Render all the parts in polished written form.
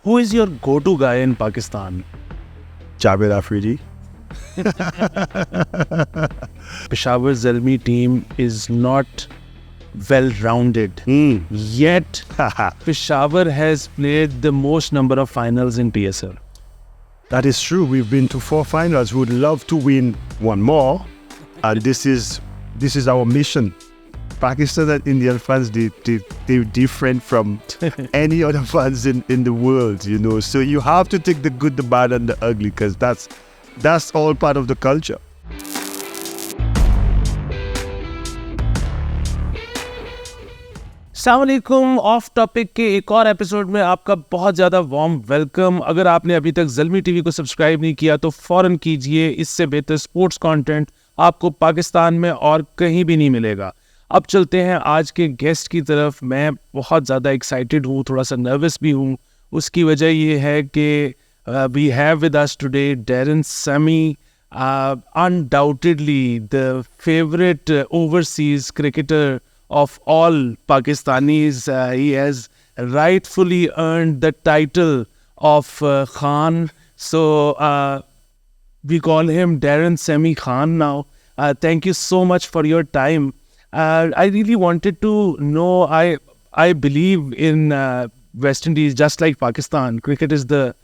Who is your go-to guy in Pakistan? Javed Afridi. Peshawar Zalmi team is not well-rounded. Yet, Peshawar has played the most number of finals in PSL. That is true. We've been to 4 finals. We would love to win one more. And this is our mission. Pakistan and Indian fans, they're different from any other fans in the world, you know. So you have to take the good, the bad, and the ugly, because that's all part of the culture. अस्सलामुअलैकुम, of topic के एक और episode में आपका बहुत ज़्यादा warm welcome. अगर आपने अभी तक ज़ल्मी टीवी को सब्सक्राइब नहीं किया तो फ़ौरन कीजिए। इससे बेहतर स्पोर्ट्स कंटेंट आपको पाकिस्तान में और कहीं भी नहीं मिलेगा। अब चलते हैं आज के गेस्ट की तरफ। मैं बहुत ज़्यादा एक्साइटेड हूँ, थोड़ा सा नर्वस भी हूँ। उसकी वजह ये है कि we have with us today Daren Sammy, undoubtedly the favorite overseas cricketer of all Pakistanis. He has rightfully earned the title of Khan. So we call him Daren Sammy Khan now. Thank you so much for your time. I really wanted to know, I believe in West Indies just like Pakistan. Cricket is the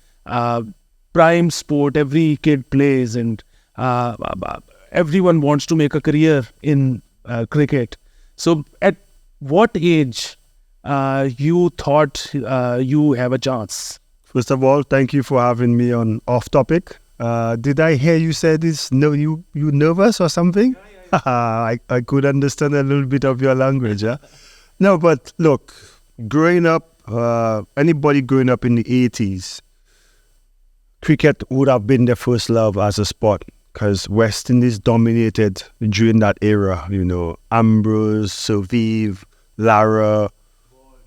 prime sport every kid plays, and everyone wants to make a career in cricket. So at what age you thought you have a chance? First of all, thank you for having me on Off Topic. Did I hear you say this? No, you nervous or something? Yeah. I could understand a little bit of your language. Yeah? No, but look, growing up, anybody growing up in the 80s, cricket would have been their first love as a sport, because West Indies dominated during that era. You know, Ambrose, Survive, Lara,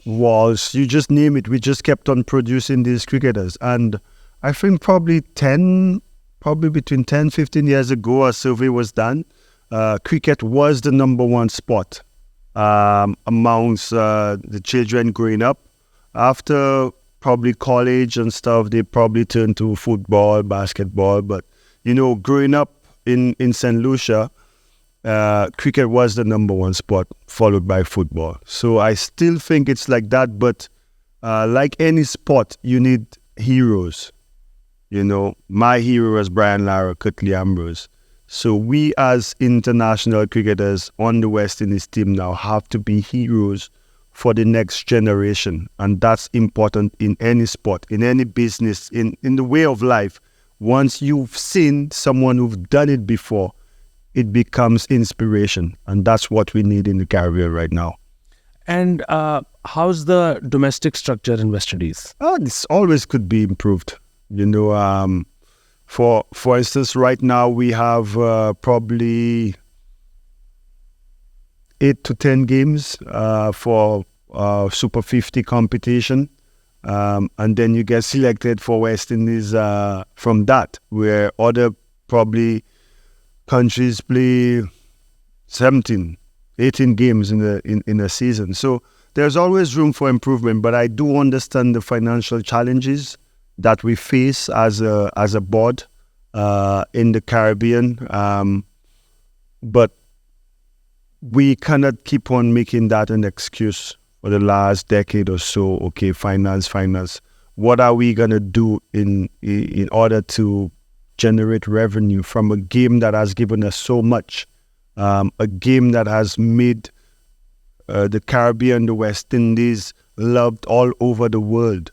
Walsh, you just name it. We just kept on producing these cricketers. And I think probably between 10, 15 years ago, a survey was done. Cricket was the number one sport amongst the children growing up. After probably college and stuff, they probably turned to football, basketball. But, you know, growing up in St. Lucia, cricket was the number one sport, followed by football. So I still think it's like that. But like any sport, you need heroes. You know, my hero was Brian Lara, Curtly Ambrose. So we as international cricketers on the West Indies team now have to be heroes for the next generation. And that's important in any sport, in any business, in the way of life. Once you've seen someone who's done it before, it becomes inspiration. And that's what we need in the Caribbean right now. And how's the domestic structure in West Indies? Oh, this always could be improved. You know, for instance, right now we have probably 8 to 10 games for Super 50 competition. And then you get selected for West Indies from that, where other probably countries play 17, 18 games in a season. So there's always room for improvement, but I do understand the financial challenges that we face as a board in the Caribbean. But we cannot keep on making that an excuse for the last decade or so. Okay, finance. What are we going to do in order to generate revenue from a game that has given us so much? A game that has made the Caribbean, the West Indies, loved all over the world.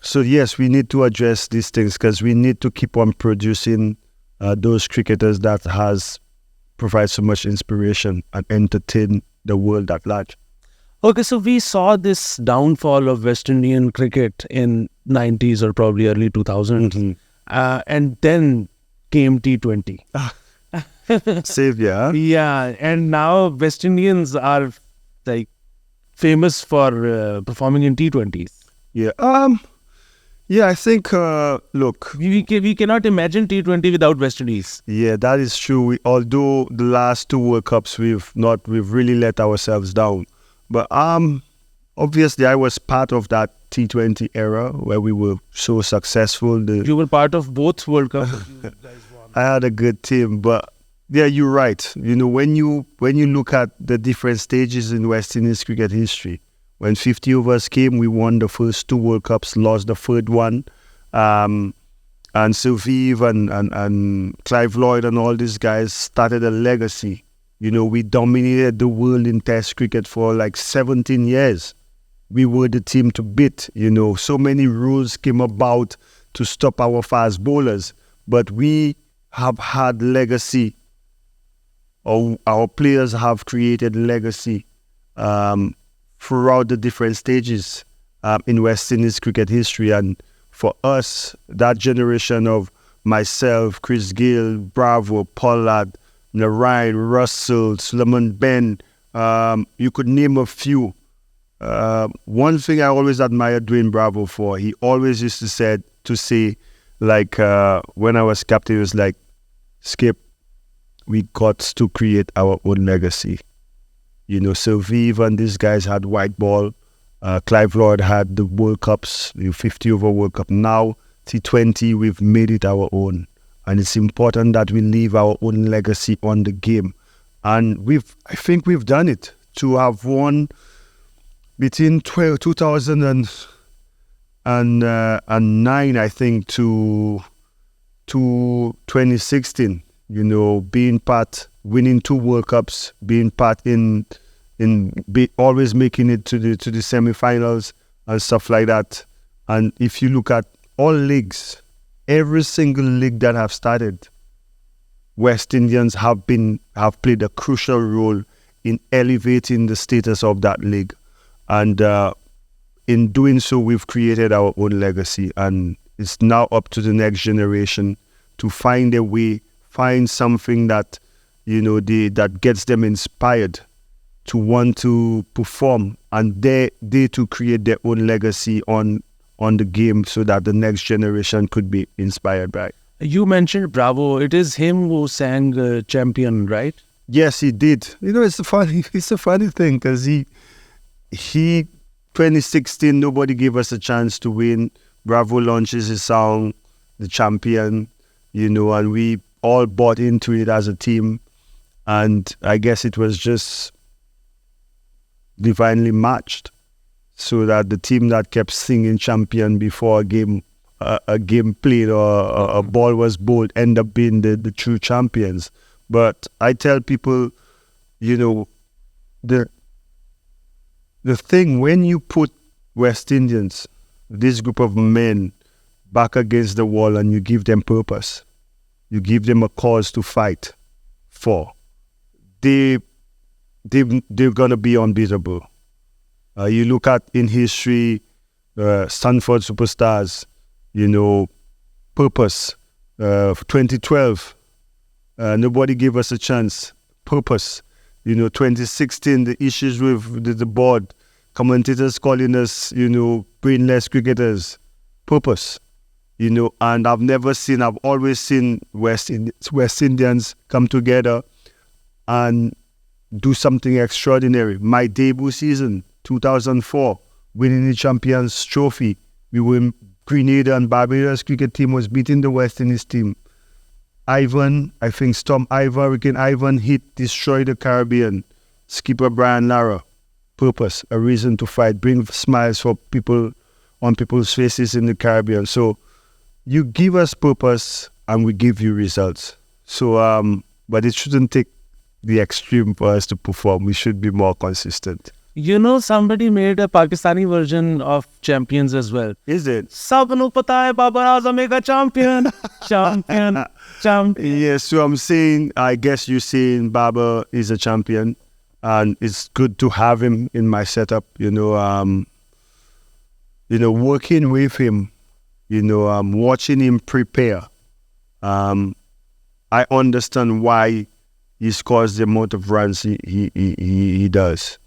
So yes, we need to address these things, because we need to keep on producing those cricketers that provide so much inspiration and entertain the world at large. Okay, so we saw this downfall of West Indian cricket in 90s or probably early 2000s. Mm-hmm. And then came T20. Savior. Yeah, and now West Indians are like famous for performing in T20s. Yeah. Yeah, I think, look. We cannot imagine T20 without West Indies. Yeah, that is true. Although the last 2 World Cups, we've really let ourselves down. But obviously, I was part of that T20 era where we were so successful. You were part of both World Cups that you guys won. I had a good team, but yeah, you're right. When you look at the different stages in West Indies cricket history, when 50 overs came, we won the first 2 World Cups, lost the third one. And Sylviv and Clive Lloyd and all these guys started a legacy. We dominated the world in Test cricket for like 17 years. We were the team to beat. So many rules came about to stop our fast bowlers, but we have had legacy. Our players have created legacy throughout the different stages in West Indies cricket history. And for us, that generation of myself, Chris Gill, Bravo, Pollard, Narayan, Russell, Suleiman Ben, you could name a few. One thing I always admired Dwayne Bravo for, he always used to say, like when I was captain, he was like, Skip, we got to create our own legacy. Sylviv and these guys had white ball. Clive Lloyd had the World Cups, the 50 over World Cup. Now, T20, we've made it our own. And it's important that we leave our own legacy on the game. And I think we've done it. To have won between 2009, I think, to 2016, winning 2 World Cups, being part always making it to the semi-finals and stuff like that. And if you look at all leagues, every single league that have started, West Indians have played a crucial role in elevating the status of that league. And in doing so, we've created our own legacy. And it's now up to the next generation to find a way, find something that, that gets them inspired to want to perform, and they to create their own legacy on the game so that the next generation could be inspired by. You mentioned Bravo. It is him who sang Champion, right? Yes, he did. It's a funny thing because he 2016, nobody gave us a chance to win. Bravo launches his song, The Champion, and we all bought into it as a team. And I guess it was just divinely matched, so that the team that kept singing Champion before a game played or a ball was bowled end up being the true champions. But I tell people, the thing, when you put West Indians, this group of men, back against the wall and you give them purpose, you give them a cause to fight for, they're going to be unbeatable. You look at in history, Stanford Superstars, purpose. 2012, nobody gave us a chance. Purpose. 2016, the issues with the board, commentators calling us, brainless cricketers. Purpose. And I've always seen West Indians come together and do something extraordinary. My debut season, 2004, winning the Champions Trophy. We were in Grenada and Barbados cricket team was beating the West Indies team. Hurricane Ivan hit, destroyed the Caribbean. Skipper Brian Lara. Purpose, a reason to fight, bring smiles for people on people's faces in the Caribbean. So you give us purpose and we give you results. So, but it shouldn't take the extreme for us to perform. We should be more consistent. Somebody made a Pakistani version of Champions as well. Is it? Sabnu pata hai Babar Azam ek champion. Champion. Yes, so I'm saying, I guess you're saying Babar is a champion, and it's good to have him in my setup. Working with him, watching him prepare. I understand why he scores the amount of runs he does.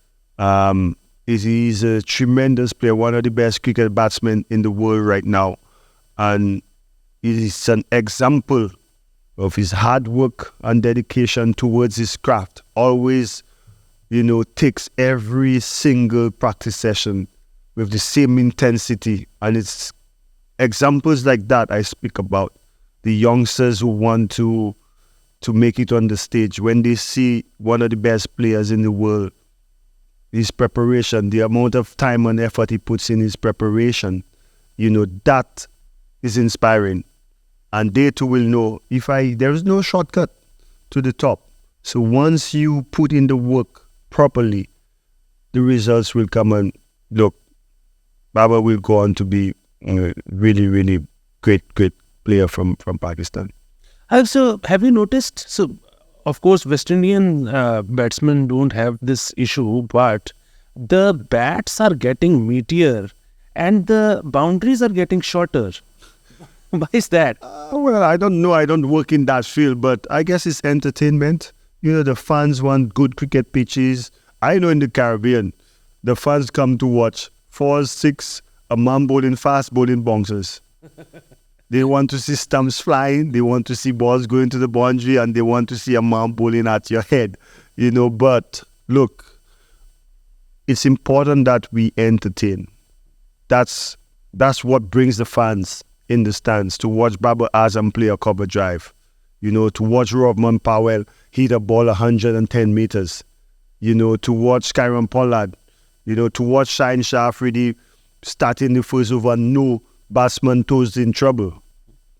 He's a tremendous player, one of the best cricket batsmen in the world right now. And he's an example of his hard work and dedication towards his craft. Always, takes every single practice session with the same intensity. And it's examples like that I speak about. The youngsters who want to make it on the stage, when they see one of the best players in the world, his preparation, the amount of time and effort he puts in his preparation, that is inspiring. And they too will know there is no shortcut to the top. So once you put in the work properly, the results will come. And look, Baba will go on to be a really, really great player from Pakistan. Also, have you noticed? So, of course, West Indian batsmen don't have this issue, but the bats are getting meatier and the boundaries are getting shorter. Why is that? Well, I don't know. I don't work in that field, but I guess it's entertainment. The fans want good cricket pitches. I know in the Caribbean, the fans come to watch 4, 6, a man bowling fast, bowling bouncers. They want to see stumps flying. They want to see balls going to the boundary, and they want to see a man bowling at your head. But look, it's important that we entertain. That's what brings the fans in the stands, to watch Babar Azam play a cover drive, to watch Rovman Powell hit a ball 110 meters, to watch Kyron Pollard, to watch Shaheen Shah Afridi starting the first over, no batsman toes in trouble.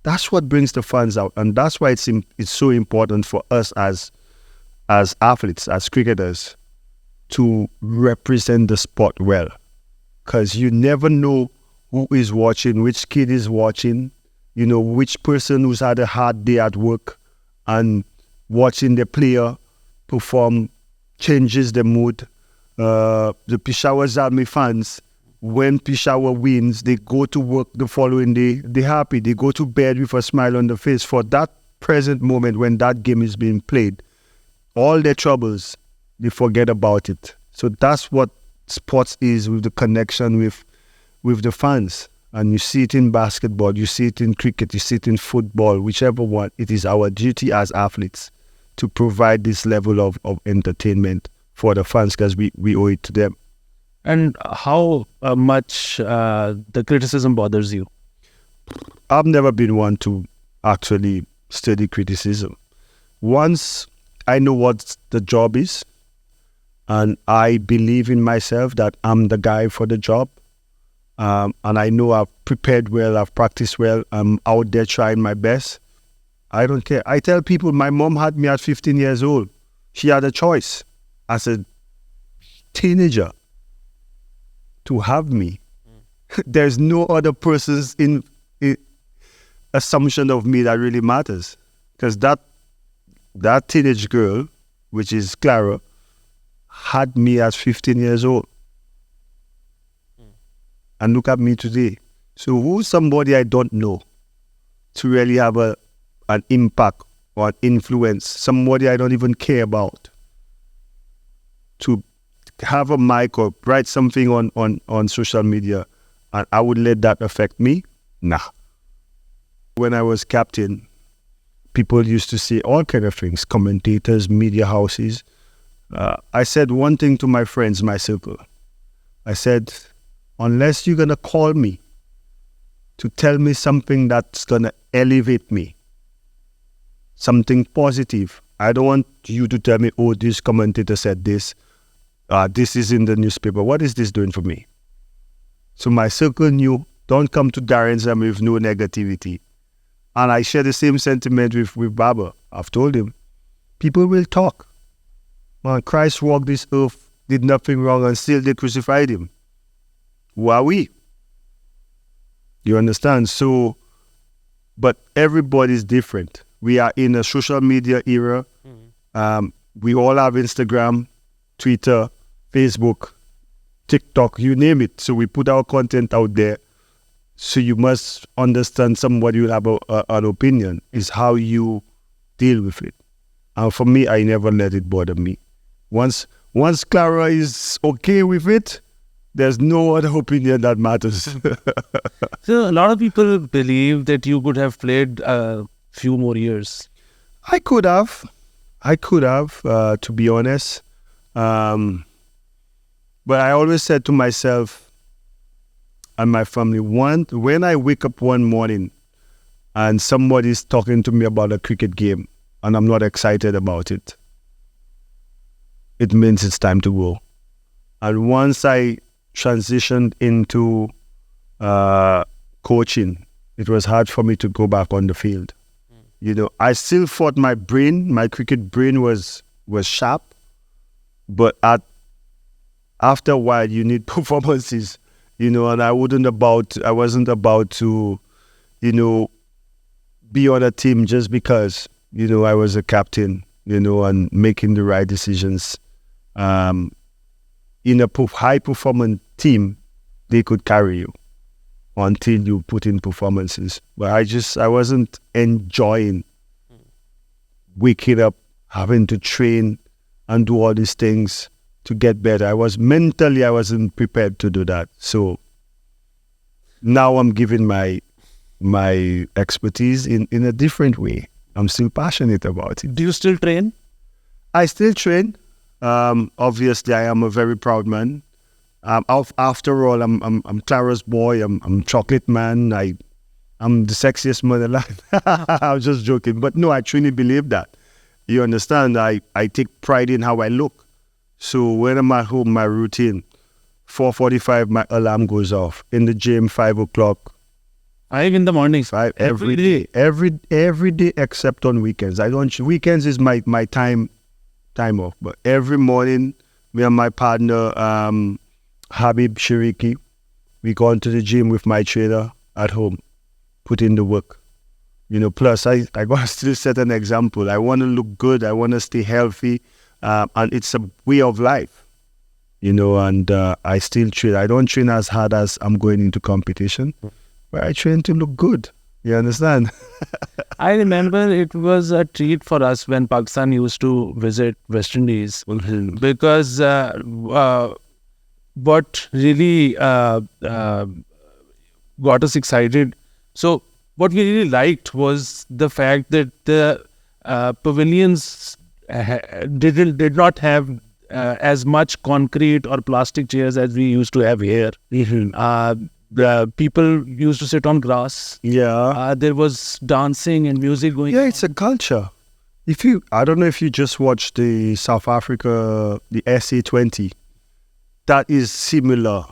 That's what brings the fans out, and that's why it's so important for us as athletes, as cricketers, to represent the sport well, because you never know who is watching, which kid is watching, which person who's had a hard day at work, and watching the player perform changes the mood. The Peshawar Zalmi fans, when Peshawar wins, they go to work the following day, they're happy, they go to bed with a smile on their face for that present moment when that game is being played. All their troubles, they forget about it. So that's what sports is, with the connection with the fans. And you see it in basketball, you see it in cricket, you see it in football, whichever one. It is our duty as athletes to provide this level of entertainment for the fans, because we owe it to them. And how much the criticism bothers you? I've never been one to actually study criticism. Once I know what the job is, and I believe in myself that I'm the guy for the job, and I know I've prepared well, I've practiced well, I'm out there trying my best, I don't care. I tell people, my mom had me at 15 years old. She had a choice as a teenager to have me. There's no other person's assumption of me that really matters, because that teenage girl, which is Clara, had me at 15 years old. And look at me today. So who's somebody I don't know to really have an impact or an influence, somebody I don't even care about, to have a mic or write something on social media, and I would let that affect me? Nah. When I was captain, people used to say all kind of things, commentators, media houses. I said one thing to my friends, my circle. I said, unless you're going to call me to tell me something that's going to elevate me, something positive, I don't want you to tell me, oh, this commentator said this, this is in the newspaper. What is this doing for me? So my circle knew, don't come to Daren Sammy with no negativity. And I share the same sentiment with Baba. I've told him, people will talk. Man, Christ walked this earth, did nothing wrong, and still they crucified him. Who are we? You understand? So, but everybody's different. We are in a social media era. We all have Instagram, Twitter, Facebook, TikTok, you name it. So we put our content out there. So you must understand somebody will have an opinion. Is how you deal with it. And for me, I never let it bother me. Once Clara is okay with it, there's no other opinion that matters. So a lot of people believe that you could have played a few more years. I could have, to be honest. But I always said to myself, and my family. When I wake up one morning and somebody's talking to me about a cricket game and I'm not excited about it, it means it's time to go. And once I transitioned into coaching, it was hard for me to go back on the field. I still thought my cricket brain was sharp, but after a while you need performances, and I wasn't about to, be on a team just because, I was a captain, and making the right decisions. In a high performance team, they could carry you until you put in performances. But I wasn't enjoying waking up, having to train and do all these things to get better. I wasn't prepared to do that. So now I'm giving my expertise in a different way. I'm still passionate about it. Do you still train? I still train. Obviously, I am a very proud man. After all, I'm Clara's boy. I'm chocolate man. I'm the sexiest man alive. I was just joking, but no, I truly believe that. You understand? I take pride in how I look. So when I'm at home, my routine, 4:45, my alarm goes off. In the gym, 5 o'clock. 5 in the morning. 5 every day. Every day except on weekends. Weekends is my time off. But every morning, me and my partner, Habib Shiriki, we go into the gym with my trainer at home, put in the work. Plus I gotta still set an example. I want to look good. I want to stay healthy, and it's a way of life. And I still train. I don't train as hard as I'm going into competition, but I train to look good. You understand? I remember it was a treat for us when Pakistan used to visit West Indies, because what really got us excited. So what we really liked was the fact that the pavilions did not have as much concrete or plastic chairs as we used to have here. The people used to sit on grass. Yeah. There was dancing and music going on. Yeah, it's a culture. I don't know if you just watched the South Africa, the SA20, that is similar.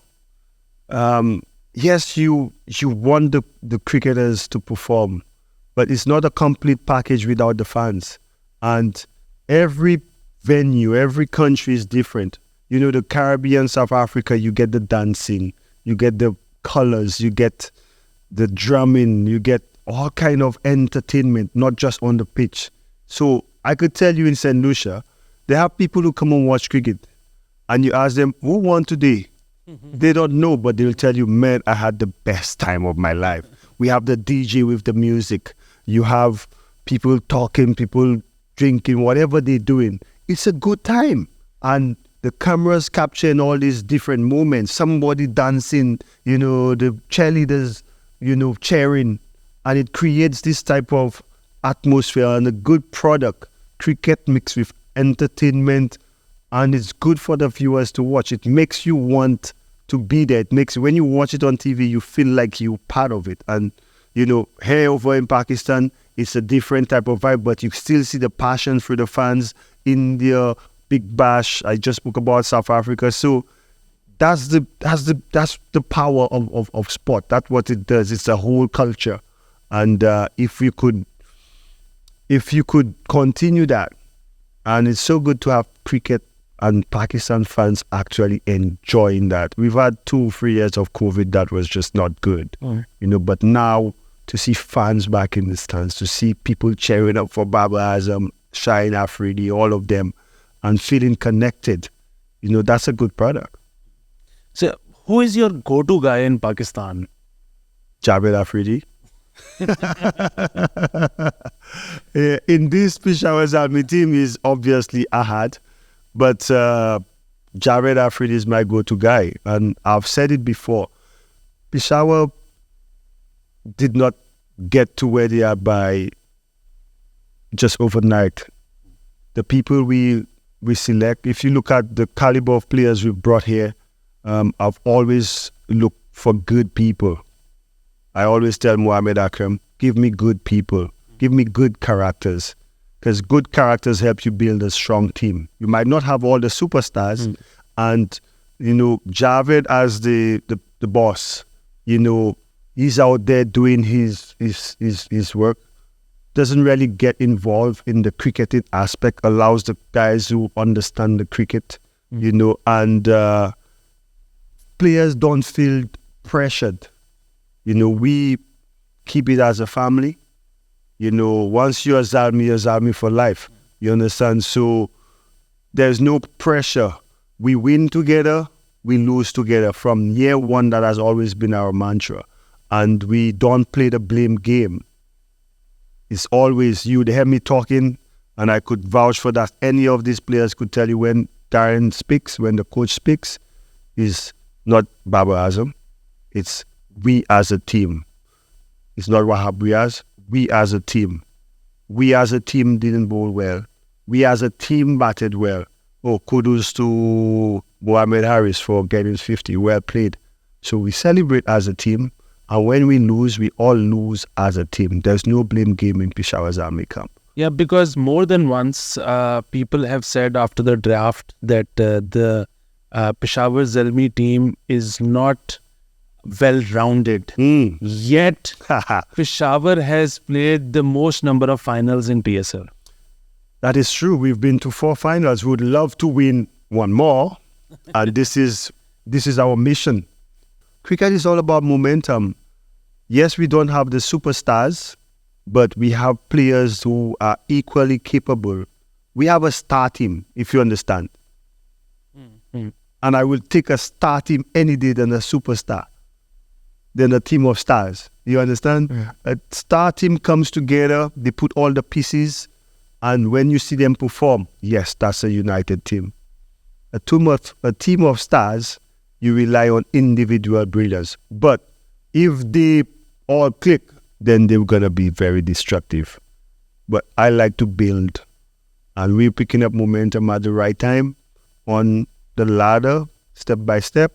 Yes, you want the cricketers to perform, but it's not a complete package without the fans. And every venue, every country is different. The Caribbean, South Africa, you get the dancing, you get the colors, you get the drumming, you get all kind of entertainment, not just on the pitch. So I could tell you in St. Lucia, they have people who come and watch cricket, and you ask them, who won today? They don't know, but they'll tell you, man, I had the best time of my life. We have the DJ with the music. You have people talking, people drinking, whatever they're doing. It's a good time. And the cameras capturing all these different moments. Somebody dancing, the cheerleaders, cheering. And it creates this type of atmosphere and a good product. Cricket mixed with entertainment. And it's good for the viewers to watch. It makes you want to be there. When you watch it on TV, you feel like you're part of it. And, here over in Pakistan, it's a different type of vibe, but you still see the passion for the fans. India, Big Bash, I just spoke about South Africa. So that's the the power of sport. That's what it does. It's a whole culture. And if you could continue that, and it's so good to have cricket and Pakistan fans actually enjoying that. We've had 2-3 years of COVID that was just not good, but now to see fans back in the stands, to see people cheering up for Babar Azam, Shaheen Afridi, all of them, and feeling connected, that's a good product. So who is your go-to guy in Pakistan? Javed Afridi. In this Peshawar Zalmi team is obviously Ahad, but Javed Afridi is my go-to guy. And I've said it before, Peshawar did not get to where they are by just overnight. The people we select, if you look at the caliber of players we've brought here, I've always looked for good people. I always tell Mohamed Akram, give me good people, give me good characters, because good characters help you build a strong team. You might not have all the superstars, and Javed as the boss, he's out there doing his work. Doesn't really get involved in the cricketing aspect, allows the guys who understand the cricket, and players don't feel pressured. We keep it as a family. Once you're Zalmi for life. You understand? So there's no pressure. We win together, we lose together. From year one, that has always been our mantra. And we don't play the blame game. It's always, you'd hear me talking, and I could vouch for that. Any of these players could tell you when Daren speaks, when the coach speaks, is not Babar Azam. It's we as a team. It's not Wahab Riaz. We as a team. We as a team didn't bowl well. We as a team batted well. Oh, kudos to Mohamed Harris for getting 50. Well played. So we celebrate as a team. And when we lose, we all lose as a team. There's no blame game in Peshawar Zalmi camp. Yeah, because more than once, people have said after the draft that the Peshawar Zalmi team is not well-rounded. Yet, Peshawar has played the most number of finals in PSL. That is true. We've been to 4 finals. We would love to win one more. And this is our mission. Cricket is all about momentum. Yes, we don't have the superstars, but we have players who are equally capable. We have a star team, if you understand. And I will take a star team any day than a superstar, than a team of stars. You understand? Yeah. A star team comes together, they put all the pieces, and when you see them perform, yes, that's a united team. A team of stars, you rely on individual brilliance. But if they all click, then they're going to be very destructive. But I like to build. And we're picking up momentum at the right time on the ladder, step by step,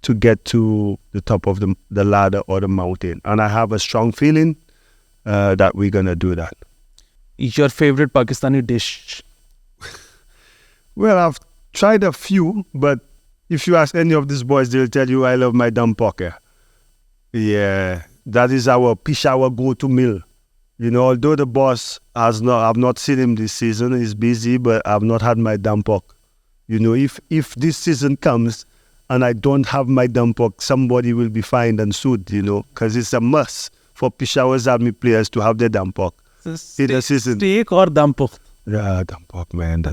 to get to the top of the ladder or the mountain. And I have a strong feeling that we're going to do that. Your favorite Pakistani dish? Well, I've tried a few, but if you ask any of these boys, they'll tell you I love my dum poker. Yeah, that is our Peshawar go-to meal. Although the boss I've not seen him this season, he's busy, but I've not had my dum pork. If this season comes and I don't have my dum pork, somebody will be fined and sued, because it's a must for Peshawar Zalmi players to have their dum pork in the season. Steak or dum pork? Yeah, dum pork, man.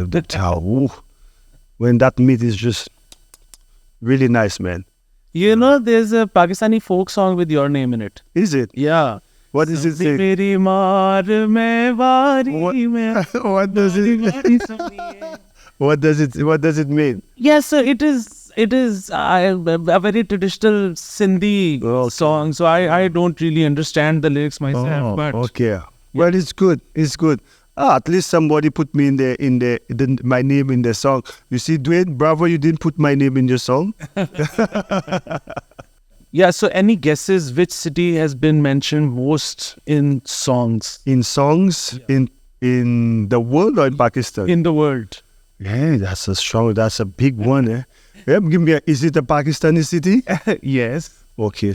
When that meat is just really nice, man. There's a Pakistani folk song with your name in it. Is it? Yeah. What does it say? What does it mean? Yes, so it is a very traditional Sindhi song. So I don't really understand the lyrics myself. But okay. Yeah. Well, it's good. It's good. At least somebody put me my name in the song. You see, Dwayne, bravo, you didn't put my name in your song. Yeah, so any guesses which city has been mentioned most in songs? In songs? Yeah. In the world or in Pakistan? In the world. Yeah, that's a big one, eh? Yeah, is it a Pakistani city? Yes. Okay,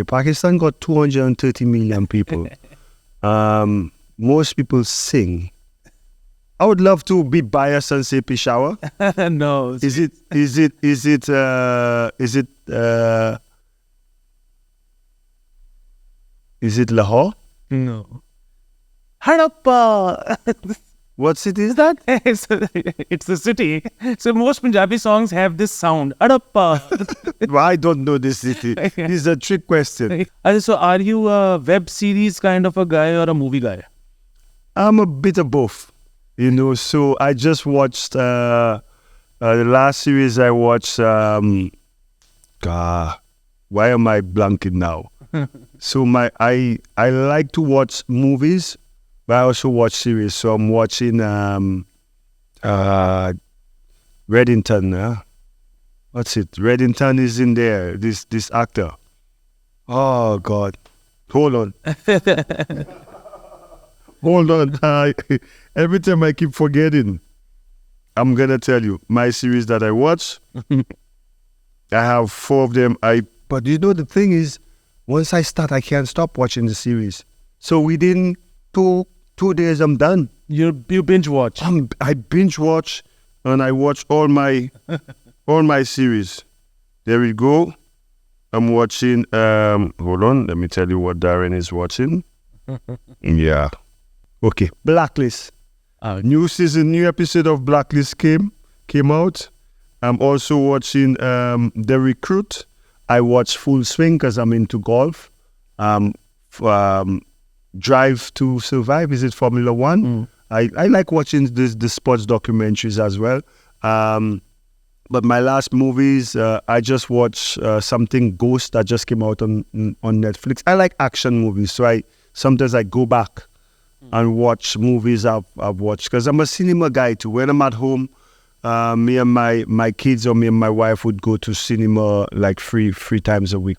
Pakistan got 230 million people. Most people sing. I would love to be biased and say Peshawar. No. Is it Lahore? No. Harappa. What city is that? It's a city. So most Punjabi songs have this sound. Harappa. Well, I don't know this city. This is a trick question. So are you a web series kind of a guy or a movie guy? I'm a bit of both. So I just watched the last series I watched. Why am I blanking now? So I like to watch movies, but I also watch series. So I'm watching Reddington. What's it? Reddington is in there. This actor. Oh God. Hold on. Hold on. Every time I keep forgetting. I'm gonna tell you my series that I watch. I have 4 of them. But you know the thing is, once I start, I can't stop watching the series. So within two days, I'm done. You binge watch. I binge watch, and I watch all my series. There we go. I'm watching. Hold on. Let me tell you what Daren is watching. Yeah. Okay. Blacklist. New season, new episode of Blacklist came out. I'm also watching The Recruit. I watch Full Swing because I'm into golf. Drive to Survive, is it Formula One? I like watching the sports documentaries as well. But my last movies, I just watched something Ghost that just came out on Netflix. I like action movies, so sometimes I go back and watch movies I've watched because I'm a cinema guy too. When I'm at home, me and my kids or me and my wife would go to cinema like three times a week.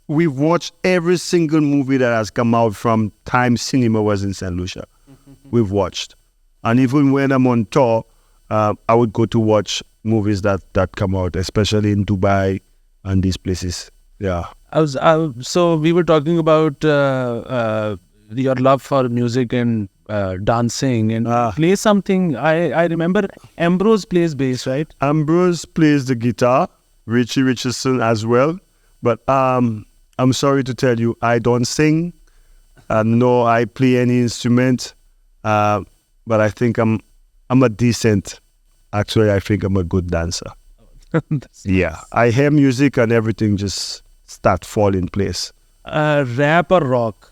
We've watched every single movie that has come out from time cinema was in St. Lucia. We've watched. And even when I'm on tour, I would go to watch movies that come out, especially in Dubai and these places. Yeah. So we were talking about your love for music and dancing and play something. I remember Ambrose plays bass, right? Ambrose plays the guitar, Richie Richardson as well. But I'm sorry to tell you, I don't sing, nor I play any instrument. But I think I'm a decent. Actually, I think I'm a good dancer. Yeah, I hear music and everything just start fall in place. Rap or rock?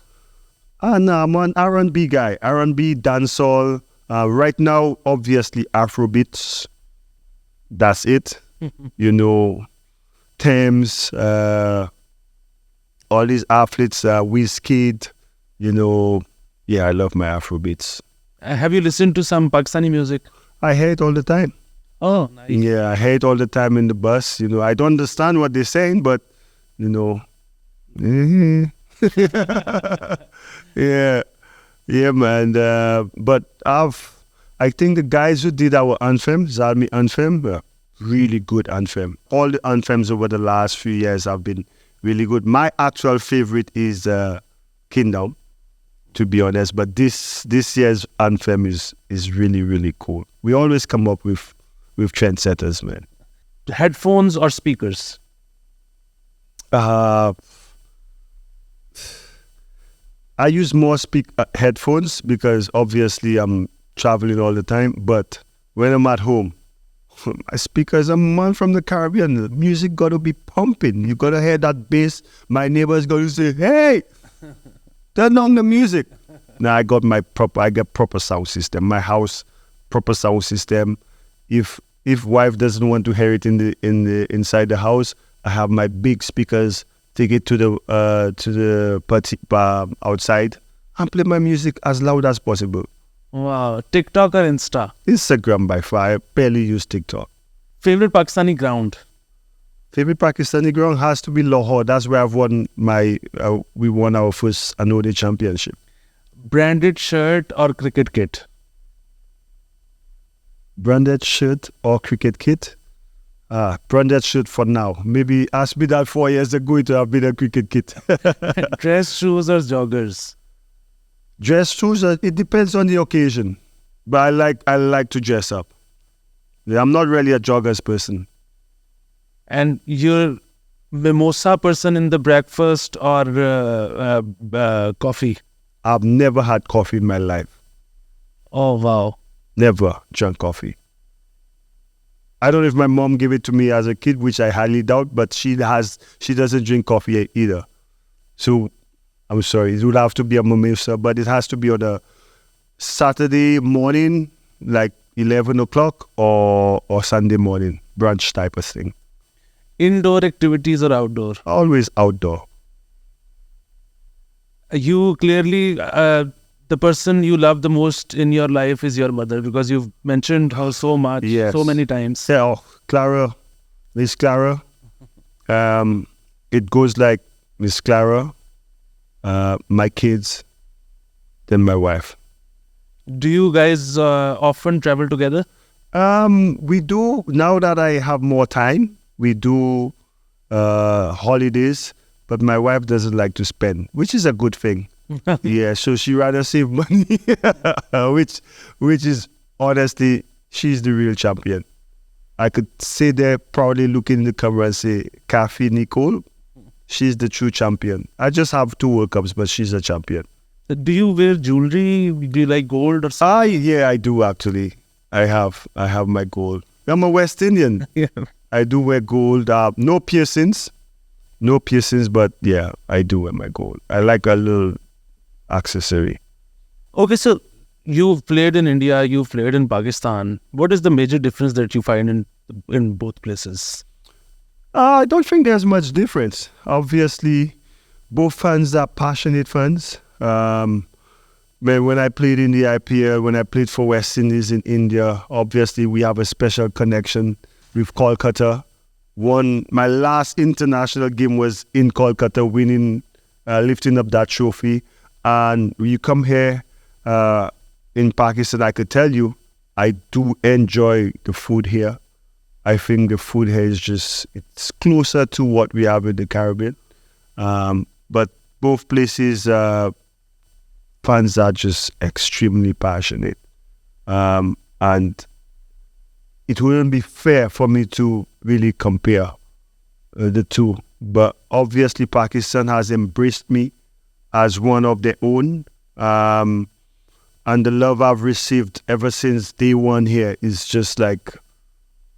No, I'm an R&B guy. R&B, dancehall. Right now, obviously, Afrobeats. That's it. You know, Thames, all these athletes, Wizkid, you know. Yeah, I love my Afrobeats. Have you listened to some Pakistani music? I hear it all the time. Oh, nice. Yeah, I hear it all the time in the bus. You know, I don't understand what they're saying, but, you know. Yeah, man. But I think the guys who did our anthem, Zalmi anthem, really good anthem. All the anthems over the last few years have been really good. My actual favorite is Kingdom, to be honest. But this year's anthem is really, really cool. We always come up with trendsetters, man. Headphones or speakers? I use more headphones because obviously I'm traveling all the time. But when I'm at home, my speakers, I'm a man from the Caribbean. The music got to be pumping. You got to hear that bass. My neighbor's going to say, hey, turn on the music. Now I get proper sound system. My house, proper sound system. If wife doesn't want to hear it in the inside the house, I have my big speakers. Take it to the party outside and play my music as loud as possible. Wow. TikTok or Insta? Instagram by far. I barely use TikTok. Favorite Pakistani ground? Favorite Pakistani ground has to be Lahore. That's where I've won we won our first Anode championship. Branded shirt or cricket kit? Branded shirt or cricket kit? Branded shirt for now. Maybe ask me that 4 years ago, it would have been a cricket kit. Dress shoes or joggers? Dress shoes, it depends on the occasion. But I like to dress up. Yeah, I'm not really a joggers person. And you're mimosa person in the breakfast or coffee? I've never had coffee in my life. Oh, wow. Never drank coffee. I don't know if my mom gave it to me as a kid, which I highly doubt, but she doesn't drink coffee either. So I'm sorry, it would have to be a mimosa, but it has to be on a Saturday morning, like 11 o'clock, or Sunday morning, brunch type of thing. Indoor activities or outdoor? Always outdoor. You clearly, the person you love the most in your life is your mother, because you've mentioned her so much, yes, so many times. Yeah, Clara, Miss Clara. It goes like Miss Clara, my kids, then my wife. Do you guys often travel together? We do, now that I have more time, we do holidays, but my wife doesn't like to spend, which is a good thing. Yeah, so she rather save money, which is honestly, she's the real champion. I could sit there proudly looking in the camera and say, Kathy Nicole, she's the true champion. I just have 2 World Cups, but she's a champion. Do you wear jewelry? Do you like gold or something? Yeah, I do actually. I have my gold. I'm a West Indian. Yeah. I do wear gold. No piercings, but yeah, I do wear my gold. I like a little accessory. Okay, so you've played in India, you've played in Pakistan. What is the major difference that you find in both places? I don't think there's much difference. Obviously, both fans are passionate fans. When I played in the IPL, when I played for West Indies in India, obviously we have a special connection with Kolkata. My last international game was in Kolkata, lifting up that trophy. And when you come here in Pakistan, I could tell you, I do enjoy the food here. I think the food here is it's closer to what we have in the Caribbean. But both places, fans are just extremely passionate. And it wouldn't be fair for me to really compare the two. But obviously, Pakistan has embraced me as one of their own. And the love I've received ever since day one here is just like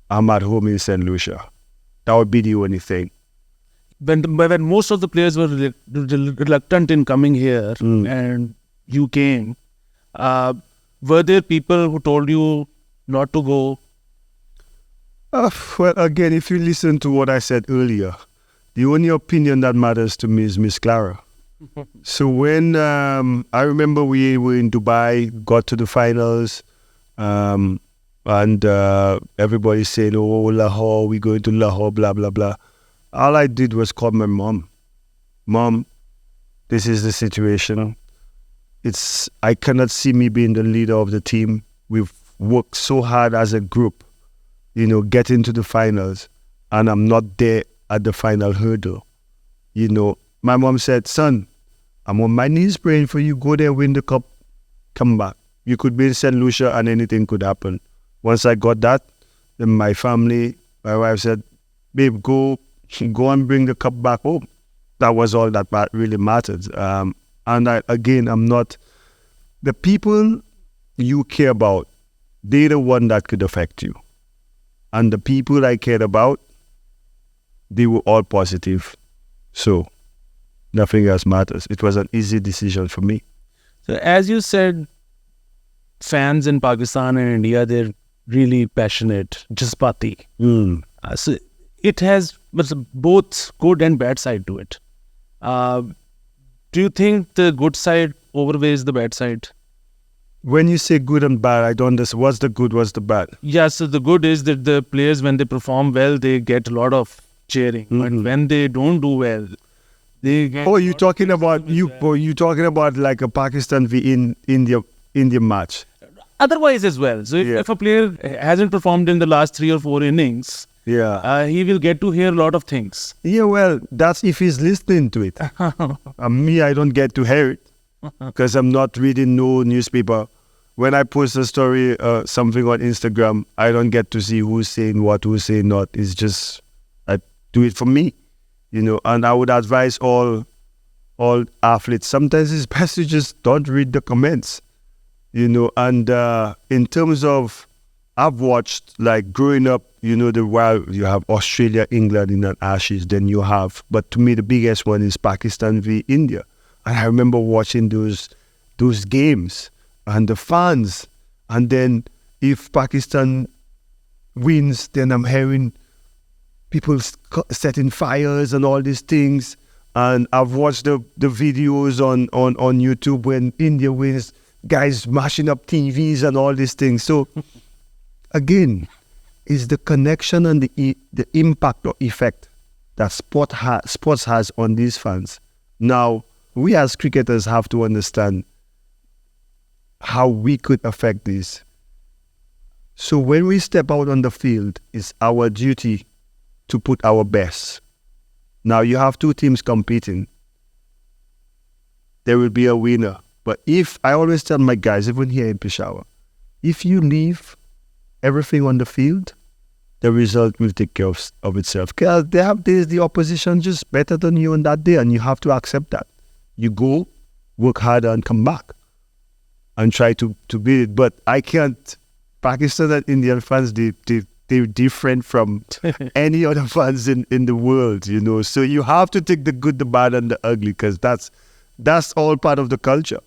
I'm at home in St. Lucia. That would be the only thing. When most of the players were reluctant in coming here and you came, were there people who told you not to go? Well, again, if you listen to what I said earlier, the only opinion that matters to me is Miss Clara. So when I remember we were in Dubai, got to the finals, and everybody said, "Oh, Lahore, we're going to Lahore, blah blah blah." All I did was call my mom. Mom, this is the situation. I cannot see me being the leader of the team. We've worked so hard as a group, getting to the finals, and I'm not there at the final hurdle. My mom said, "Son, I'm on my knees praying for you. Go there, win the cup, come back. You could be in St. Lucia and anything could happen." Once I got that, then my family, my wife said, "Babe, go and bring the cup back home." That was all that really mattered. And I'm not, the people you care about, they're the one that could affect you. And the people I cared about, they were all positive. So nothing else matters. It was an easy decision for me. So as you said, fans in Pakistan and India, they're really passionate, Jazbati. So it has both good and bad side to it. Do you think the good side overweighs the bad side? When you say good and bad, I don't understand. What's the good, what's the bad? Yeah, so the good is that the players, when they perform well, they get a lot of cheering. But when they don't do well, they get... Oh, you're talking about like a Pakistan v India match. Otherwise as well. So if a player hasn't performed in the last 3 or 4 innings, he will get to hear a lot of things. Yeah, well, that's if he's listening to it. Me, I don't get to hear it because I'm not reading no newspaper. When I post a story, something on Instagram, I don't get to see who's saying what, who's saying not. It's just, I do it for me, and I would advise all athletes, sometimes it's best to just don't read the comments, and in terms of, I've watched, like, growing up, while you have Australia, England in an Ashes, then you have, but to me the biggest one is Pakistan v India. And I remember watching those games and the fans. And then if Pakistan wins, then I'm hearing people setting fires and all these things. And I've watched the videos on YouTube when India wins, guys smashing up TVs and all these things. So again, is the connection and the impact or effect that sports has on these fans. Now, we as cricketers have to understand how we could affect this. So when we step out on the field, it's our duty to put our best. Now you have two teams competing. There will be a winner. But if, I always tell my guys, even here in Peshawar, if you leave everything on the field, the result will take care of itself. Because there have days the opposition just better than you on that day, and you have to accept that. You go, work harder, and come back and try to beat it. But I can't. Pakistan and Indian fans, they're different from any other fans in the world, you know. So you have to take the good, the bad, and the ugly, because that's all part of the culture.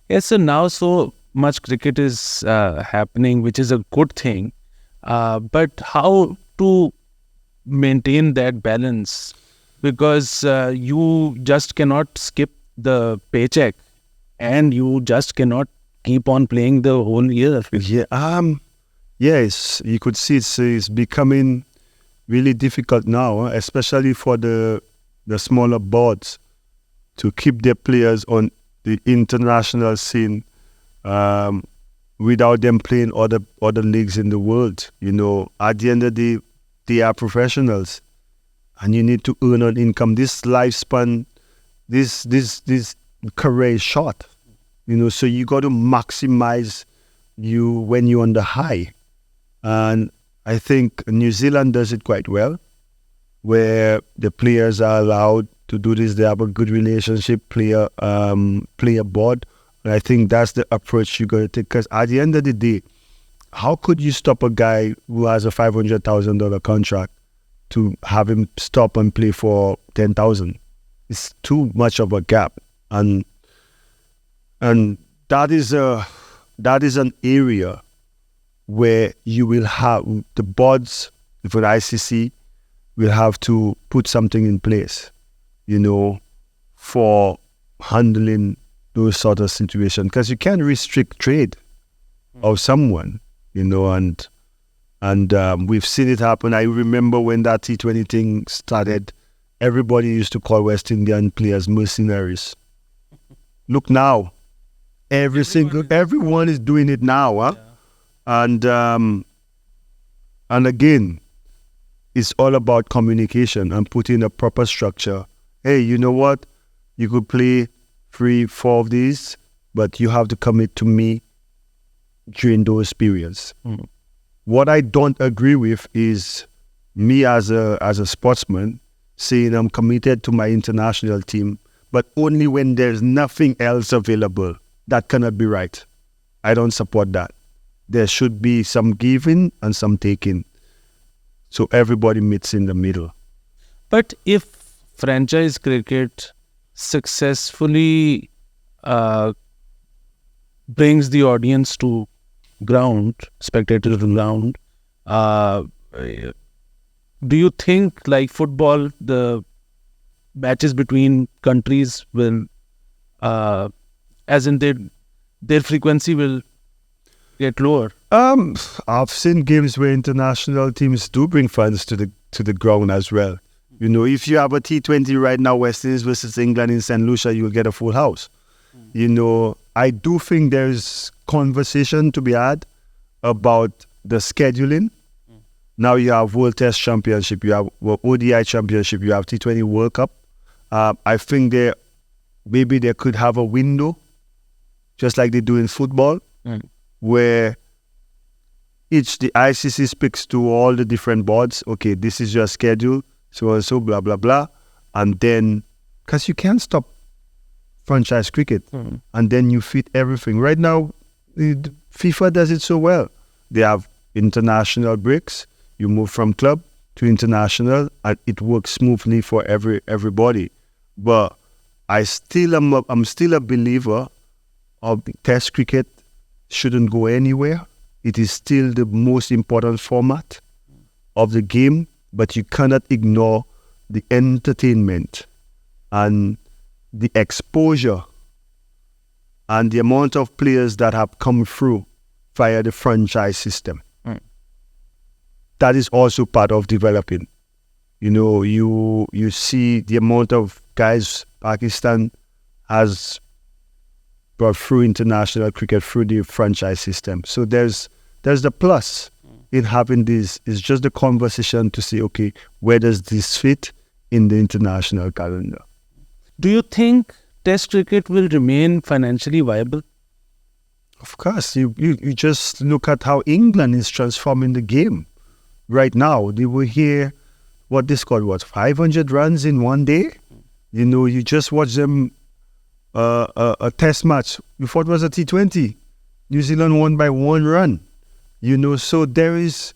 Yes, so now so much cricket is happening, which is a good thing. But how to maintain that balance? Because you just cannot skip the paycheck, and you just cannot keep on playing the whole year. Yeah, yes, you could see it's becoming really difficult now, especially for the smaller boards to keep their players on the international scene without them playing other leagues in the world. You know, at the end of the day, they are professionals, and you need to earn an income. This lifespan, this career is short. You know, so you got to maximize you when you're on the high. And I think New Zealand does it quite well, where the players are allowed to do this. They have a good relationship, player board. And I think that's the approach you got to take. Because at the end of the day, how could you stop a guy who has a $500,000 contract to have him stop and play for 10,000? It's too much of a gap, and that is an area where you will have the boards for the ICC will have to put something in place, you know, for handling those sort of situations, because you can't restrict trade of someone, you know, and we've seen it happen. I remember when that T20 thing started, everybody used to call West Indian players mercenaries. Look now, everyone is doing it now, huh? Yeah. And again, it's all about communication and putting a proper structure. Hey, you know what? You could play 3-4 of these, but you have to commit to me during those periods. Mm. What I don't agree with is me as a sportsman saying I'm committed to my international team, but only when there's nothing else available. That cannot be right. I don't support that. There should be some giving and some taking, so everybody meets in the middle. But if franchise cricket successfully brings the audience to ground, spectators to ground, do you think, like football, the matches between countries will, as in their frequency will get lower? I've seen games where international teams do bring fans to the ground as well. You know, if you have a T20 right now, West Indies versus England in St. Lucia, you'll get a full house. You know, I do think there's conversation to be had about the scheduling. Now you have World Test Championship, you have ODI Championship, you have T20 World Cup. I think maybe they could have a window, just like they do in football, where the ICC speaks to all the different boards. Okay, this is your schedule, so and so, blah, blah, blah. And then, because you can't stop franchise cricket, and then you fit everything. Right now, FIFA does it so well. They have international breaks. You move from club to international, and it works smoothly for everybody. But I'm still a believer of Test cricket shouldn't go anywhere. It is still the most important format of the game, but you cannot ignore the entertainment and the exposure and the amount of players that have come through via the franchise system. That is also part of developing. You see the amount of guys Pakistan has brought through international cricket through the franchise system. So there's the plus in having this. It's just the conversation to see, okay, where does this fit in the international calendar? Do you think Test cricket will remain financially viable? Of course, you just look at how England is transforming the game right now. They were here, they scored 500 runs in one day. You just watch them a test match. Before it was a T20. New Zealand won by 1 run. So there is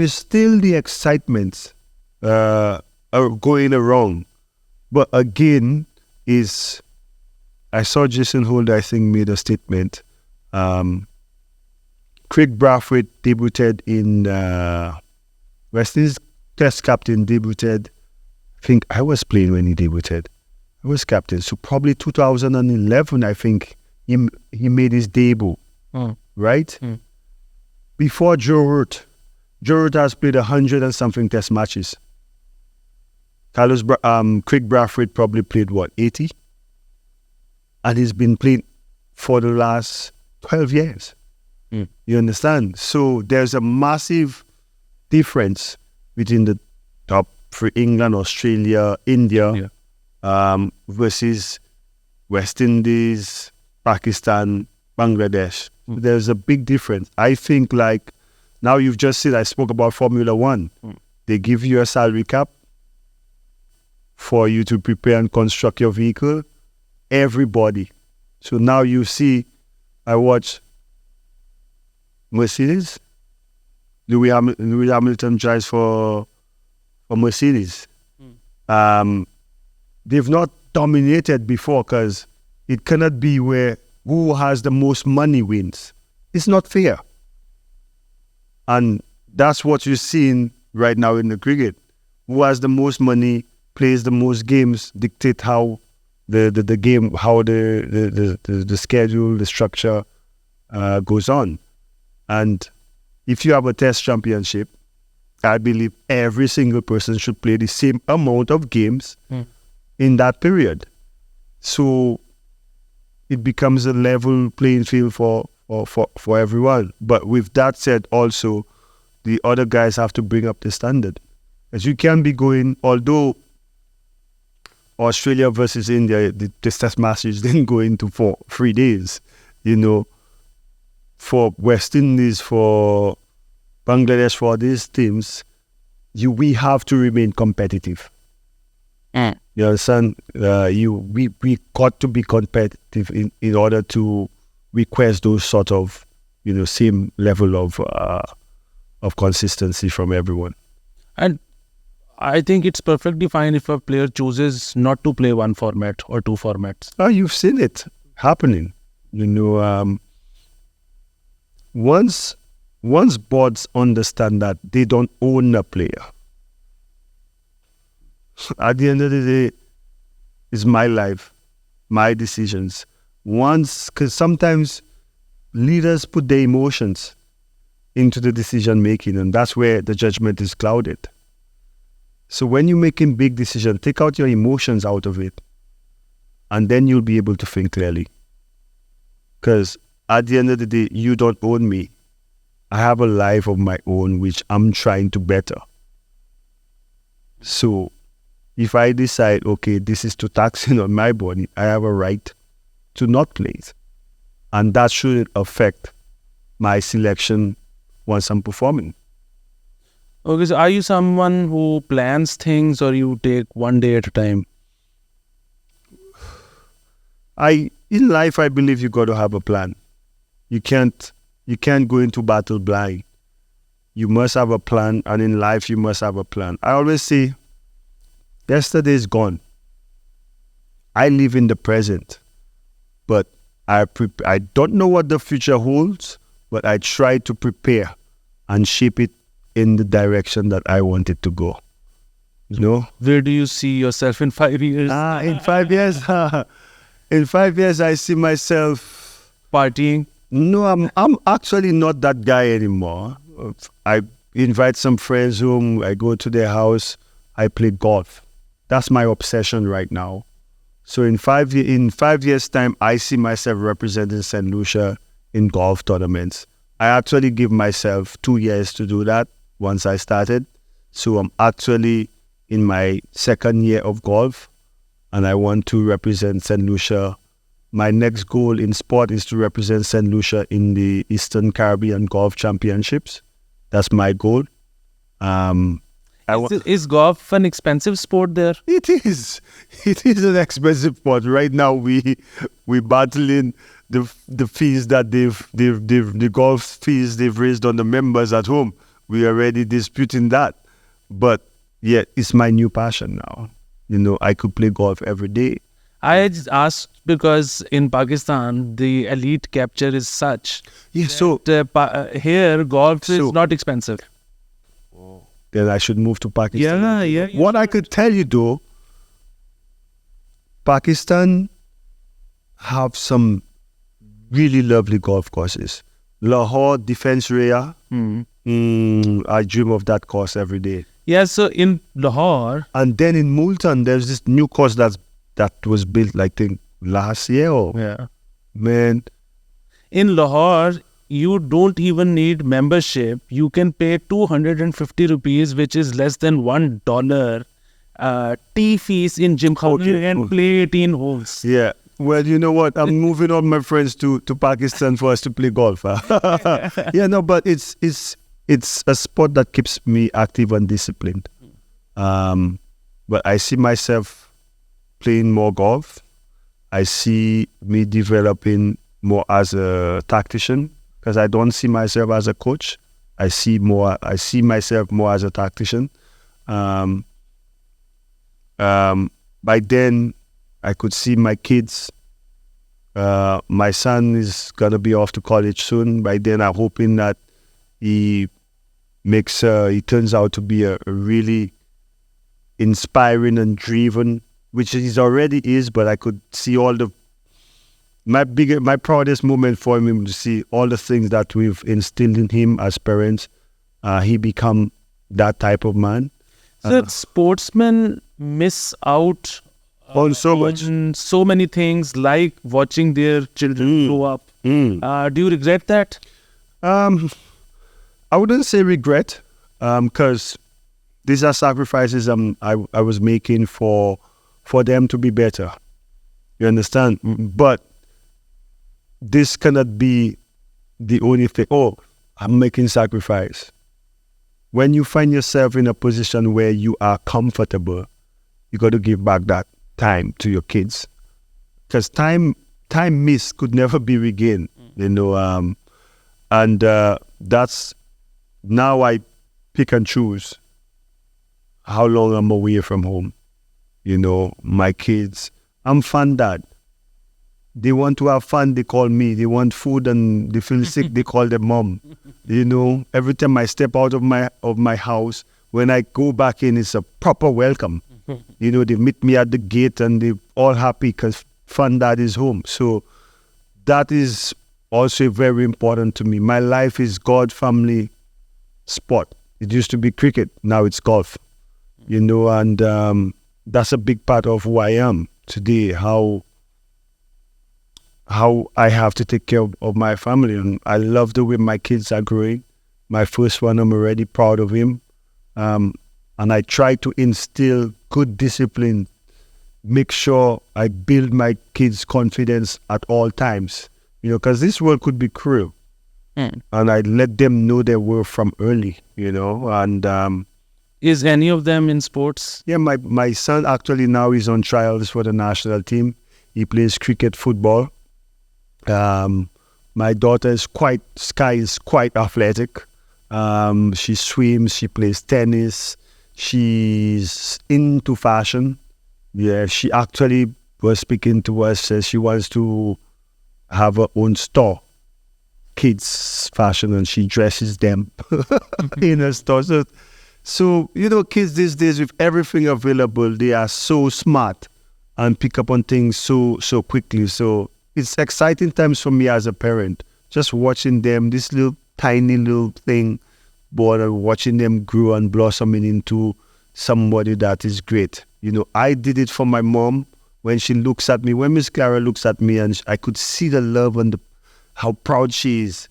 still the excitement going around. But again, I saw Jason Holder, I think, made a statement. Craig Brathwaite debuted in West Indies Test captain debuted. I think I was playing when he debuted. I was captain. So probably 2011, I think, he made his debut. Right? Before Joe Root. Joe Root has played 100 and something Test matches. Craig Brathwaite probably played 80? And he's been playing for the last 12 years. You understand? So there's a massive difference between the top for England, Australia, India, versus West Indies, Pakistan, Bangladesh. There's a big difference. I think, like, now you've just said, I spoke about Formula One. They give you a salary cap for you to prepare and construct your vehicle. Everybody. So now you see, I watch Mercedes. Louis Hamilton drives for Mercedes. They've not dominated before because it cannot be where who has the most money wins. It's not fair. And that's what you're seeing right now in the cricket. Who has the most money, plays the most games, dictate how the game, how the schedule, the structure goes on. And if you have a Test championship, I believe every single person should play the same amount of games in that period. So it becomes a level playing field for everyone. But with that said, also, the other guys have to bring up the standard. As you can be going, although Australia versus India, the Test matches didn't go into 3 days, for West Indies, for Bangladesh, for these teams, we have to remain competitive. You understand? We got to be competitive in order to request those sort of, same level of consistency from everyone. And I think it's perfectly fine if a player chooses not to play one format or two formats. You've seen it happening. Once boards understand that they don't own a player, at the end of the day, it's my life, my decisions. Because sometimes leaders put their emotions into the decision making, and that's where the judgment is clouded. So when you're making big decisions, take out your emotions out of it, and then you'll be able to think clearly. Because at the end of the day, you don't own me. I have a life of my own, which I'm trying to better. So if I decide, okay, this is too taxing on my body, I have a right to not play it. And that shouldn't affect my selection once I'm performing. Okay, so are you someone who plans things or you take one day at a time? In life, I believe you got to have a plan. You can't go into battle blind. You must have a plan, and in life, you must have a plan. I always say, yesterday is gone. I live in the present, but I don't know what the future holds, but I try to prepare and shape it in the direction that I want it to go. Where do you see yourself in 5 years? In 5 years, in 5 years, I see myself partying. No, I'm actually not that guy anymore. I invite some friends home. I go to their house. I play golf. That's my obsession right now. So in 5 years' time, I see myself representing St. Lucia in golf tournaments. I actually give myself 2 years to do that once I started. So I'm actually in my second year of golf, and I want to represent St. Lucia. My next goal in sport is to represent St. Lucia in the Eastern Caribbean Golf Championships. That's my goal. Is golf an expensive sport there? It is. It is an expensive sport. Right now, we battling the fees that the golf fees they've raised on the members at home. We are already disputing that. But yeah, it's my new passion now. You know, I could play golf every day. I just asked because in Pakistan, the elite capture is such. Yeah, so Here, golf is not expensive. then I should move to Pakistan. Yeah. What I could tell you though, Pakistan have some really lovely golf courses. Lahore Defense Raya. I dream of that course every day. Yeah, so in Lahore. And then in Multan, there's this new course that was built, I think, last year. Man. In Lahore, you don't even need membership. You can pay 250 rupees, which is less than $1 tea fees in Gymkhana and play 18 holes. Yeah. Well, you know what? I'm moving all my friends to Pakistan for us to play golf. Yeah, no, but it's a sport that keeps me active and disciplined. But I see myself playing more golf. I see me developing more as a tactician because I don't see myself as a coach. I see myself more as a tactician. By then, I could see my kids. My son is gonna be off to college soon. By then, I'm hoping that he turns out to be a really inspiring and driven, which he already is. But I could see my proudest moment for him to see all the things that we've instilled in him as parents. He become that type of man. So sportsmen miss out on so much, so many things like watching their children grow up. Do you regret that? I wouldn't say regret, because these are sacrifices I was making for them to be better. You understand? But this cannot be the only thing. Oh, I'm making sacrifice. When you find yourself in a position where you are comfortable, you got to give back that time to your kids, because time missed could never be regained. You know, and that's now I pick and choose how long I'm away from home. You know, my kids, I'm fun dad. They want to have fun, they call me. They want food and they feel sick, they call their mom. You know, every time I step out of my house, when I go back in, it's a proper welcome. You know, they meet me at the gate and they're all happy because fun dad is home. So that is also very important to me. My life is God, family, sport. It used to be cricket, now it's golf. You know, and that's a big part of who I am today, how I have to take care of my family. And I love the way my kids are growing. My first one, I'm already proud of him. And I try to instill good discipline, make sure I build my kids' confidence at all times. You know, because this world could be cruel. And I let them know their worth from early, you know. And is any of them in sports? Yeah, my son actually now is on trials for the national team. He plays cricket, football. My daughter is quite athletic. She swims, she plays tennis, she's into fashion. Yeah, she actually was speaking to us, says she wants to have her own store, kids fashion, and she dresses them in her store. So, you know, kids these days with everything available, they are so smart and pick up on things so quickly. So it's exciting times for me as a parent, just watching them, this tiny little thing, but watching them grow and blossoming into somebody that is great. You know, I did it for my mom when she looks at me, when Miss Clara looks at me, and I could see the love and how proud she is.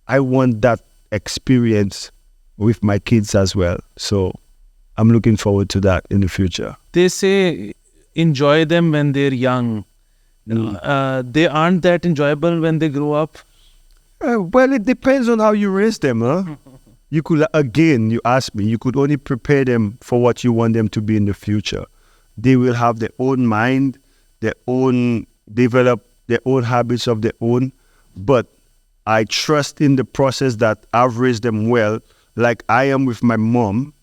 I want that experience with my kids as well. So I'm looking forward to that in the future. They say enjoy them when they're young. They aren't that enjoyable when they grow up. Well, it depends on how you raise them, huh? You could, again, you asked me, you could only prepare them for what you want them to be in the future. They will have their own mind, develop their own habits of their own. But I trust in the process that I've raised them well, like I am with my mom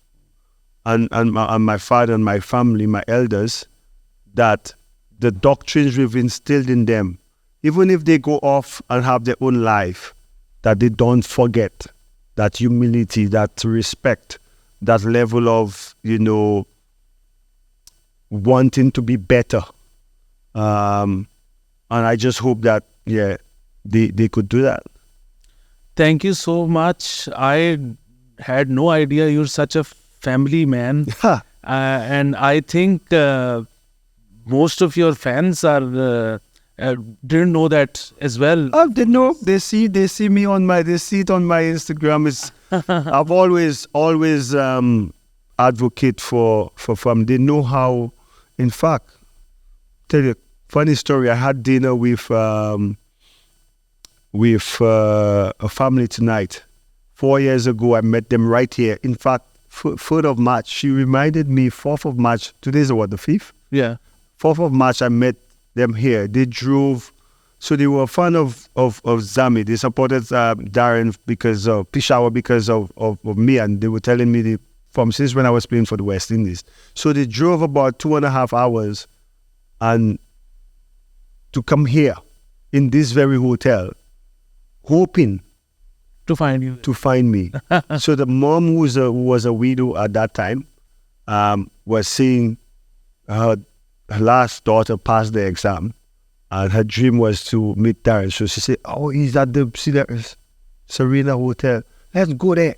and my father and my family, my elders, that the doctrines we've instilled in them, even if they go off and have their own life, that they don't forget that humility, that respect, that level of, wanting to be better. And I just hope that, they could do that. Thank you so much. I had no idea you're such a family man. And I think most of your fans are didn't know that as well. They know. They see me they see it on my Instagram. I've always advocate for family. They know how. In fact, tell you a funny story. I had dinner with a family tonight. 4 years ago, I met them right here. In fact, 4th of March. She reminded me 4th of March. Today's what, the 5th? Yeah. 4th of March, I met them here. They drove, so they were a fan of Zami. They supported Daren because of Peshawar, because of me, and they were telling me from since when I was playing for the West Indies. So they drove about 2.5 hours and to come here in this very hotel, hoping to find you. To find me. So the mom, who was a widow at that time, was saying her last daughter passed the exam, and her dream was to meet Daren. So she said, "Oh, he's at the Serena Hotel. Let's go there."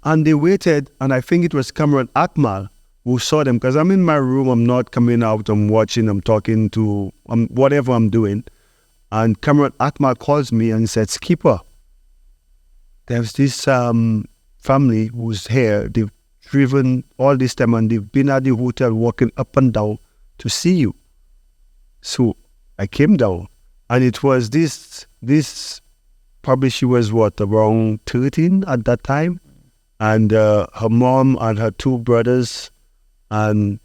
And they waited, and I think it was Cameron Akmal who saw them, because I'm in my room, I'm not coming out, I'm watching, I'm talking to whatever I'm doing. And Cameron Akmal calls me and said, "Skipper, there's this family who's here. They've driven all this time and they've been at the hotel walking up and down to see you." So I came down, and it was this probably she was around 13 at that time, and her mom and her 2 brothers, and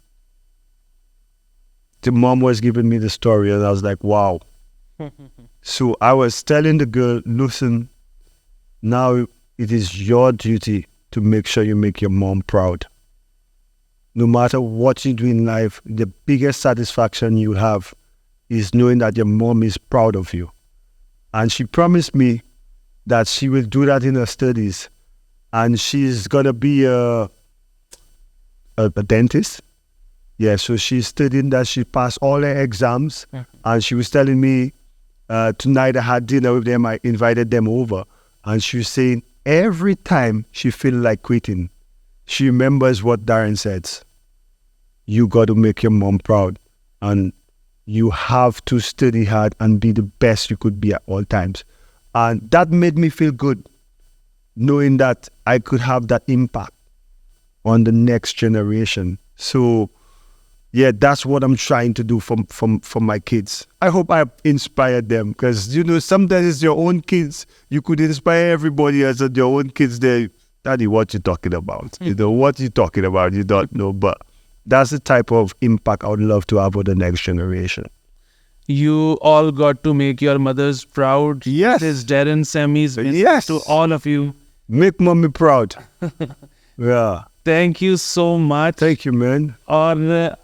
the mom was giving me the story, and I was like, wow. So I was telling the girl, "Listen, now it is your duty to make sure you make your mom proud. No matter what you do in life, the biggest satisfaction you have is knowing that your mom is proud of you." And she promised me that she will do that in her studies. And she's going to be a dentist. Yeah, so she's studying that. She passed all her exams. And she was telling me, tonight I had dinner with them. I invited them over. And she was saying every time she feels like quitting, she remembers what Daren says. You got to make your mom proud. And you have to study hard and be the best you could be at all times. And that made me feel good, knowing that I could have that impact on the next generation. So, yeah, that's what I'm trying to do for my kids. I hope I inspired them, because, sometimes it's your own kids. You could inspire everybody else, and your own kids, "Daddy, what you talking about?" What you talking about? You don't know. But that's the type of impact I would love to have on the next generation. You all got to make your mothers proud. Yes. This is Daren Sammy's message Yes. to all of you. Make mommy proud. Yeah. Thank you so much. Thank you, man. और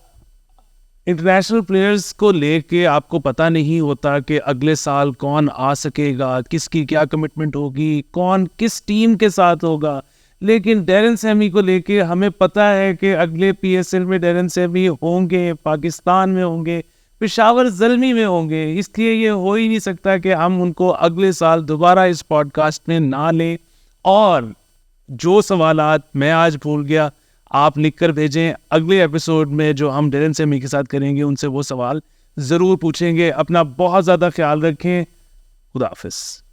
international players को लेके आपको पता नहीं होता कि अगले साल कौन आ सकेगा, किसकी क्या कमिटमेंट होगी, कौन किस टीम के साथ होगा. लेकिन डैरन सैमी को लेके हमें पता है कि अगले PSL में डैरन सैमी होंगे, पाकिस्तान में होंगे, पेशावर ज़ल्मी में होंगे. इसलिए ये हो ही नहीं सकता कि हम उनको अगले साल दोबारा इस पॉडकास्ट में ना लें. और जो सवालात मैं आज भूल गया, आप लिखकर भेजें। अगले एपिसोड में जो हम डेरन सैमी के साथ करेंगे उनसे वो सवाल ज़रूर पूछेंगे। अपना बहुत ज़्यादा ख्याल रखें। खुदा हाफिज़।